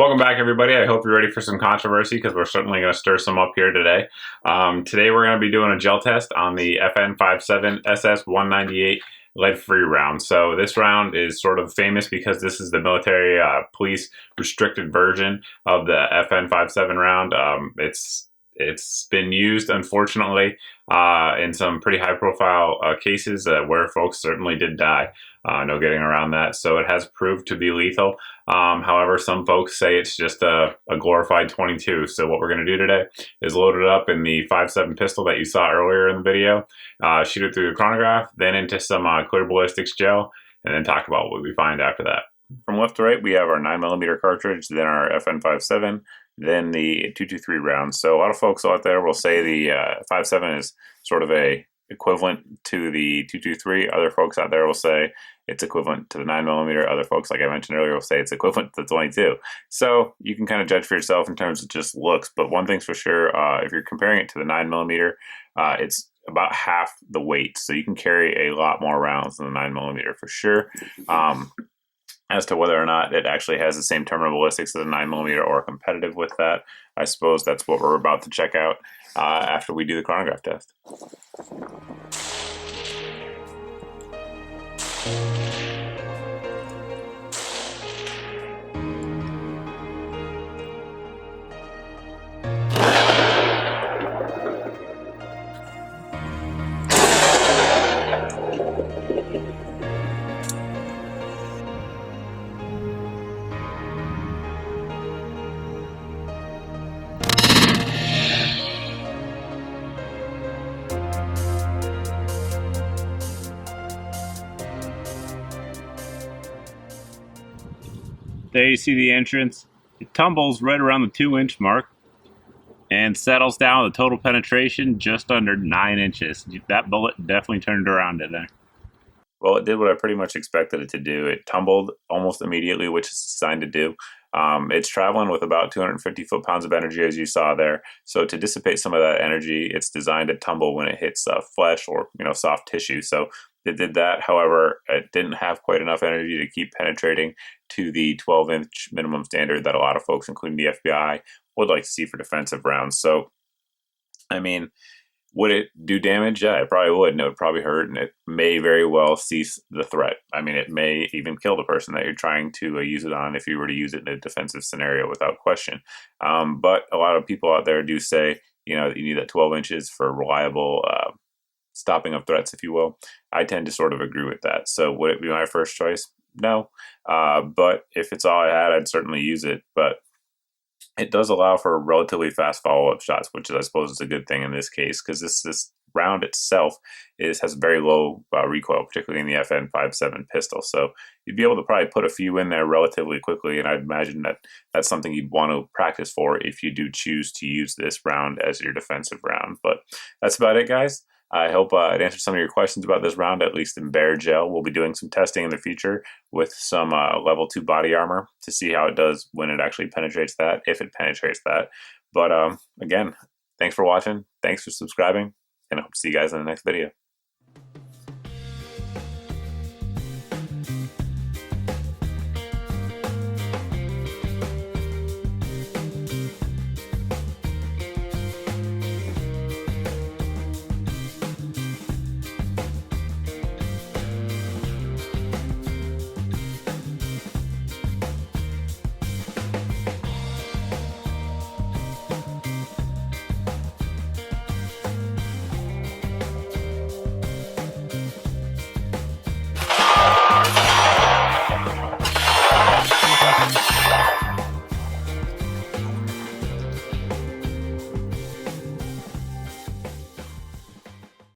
Welcome back, everybody. I hope you're ready for some controversy because we're certainly going to stir some up here today. Today we're going to be doing a gel test on the FN57 SS198 lead-free round. So this round is sort of famous because this is the military police restricted version of the FN57 round. It's been used, unfortunately, in some pretty high-profile cases where folks certainly did die. No getting around that. So it has proved to be lethal. However, some folks say it's just a glorified 22. So what we're going to do today is load it up in the 5.7 pistol that you saw earlier in the video, shoot it through the chronograph, then into some clear ballistics gel, and then talk about what we find after that. From left to right, we have our 9mm cartridge, then our FN57, then the 223 round. So a lot of folks out there will say the 5.7 is sort of a equivalent to the 223. Other folks out there will say it's equivalent to the 9mm. Other folks, like I mentioned earlier, will say it's equivalent to the 22. So you can kind of judge for yourself in terms of just looks. But one thing's for sure, if you're comparing it to the 9mm, it's about half the weight. So you can carry a lot more rounds than the 9mm for sure. As to whether or not it actually has the same terminal ballistics as a 9mm or competitive with that, I suppose that's what we're about to check out after we do the chronograph test. There you see the entrance. It tumbles right around the 2-inch mark and settles down with a total penetration just under 9 inches. That bullet definitely turned around in there. Well, it did what I pretty much expected it to do. It tumbled almost immediately, which it's designed to do. It's traveling with about 250 foot-pounds of energy, as you saw there. So to dissipate some of that energy, it's designed to tumble when it hits flesh or soft tissue. So it did that. However, it didn't have quite enough energy to keep penetrating to the 12-inch minimum standard that a lot of folks, including the FBI, would like to see for defensive rounds. So, I mean, would it do damage? Yeah, it probably would, and it would probably hurt, and it may very well cease the threat. I mean, it may even kill the person that you're trying to use it on if you were to use it in a defensive scenario without question. But a lot of people out there do say, that you need that 12 inches for reliable stopping of threats, if you will. I tend to sort of agree with that. So would it be my first choice? No. But if it's all I had, I'd certainly use it. But it does allow for relatively fast follow-up shots, which I suppose is a good thing in this case, because this round itself has very low recoil, particularly in the FN57 pistol. So you'd be able to probably put a few in there relatively quickly, and I'd imagine that that's something you'd want to practice for if you do choose to use this round as your defensive round. But that's about it, guys. I hope it answered some of your questions about this round, at least in bare gel. We'll be doing some testing in the future with some level 2 body armor to see how it does when it actually penetrates that, if it penetrates that. But again, thanks for watching, thanks for subscribing, and I hope to see you guys in the next video.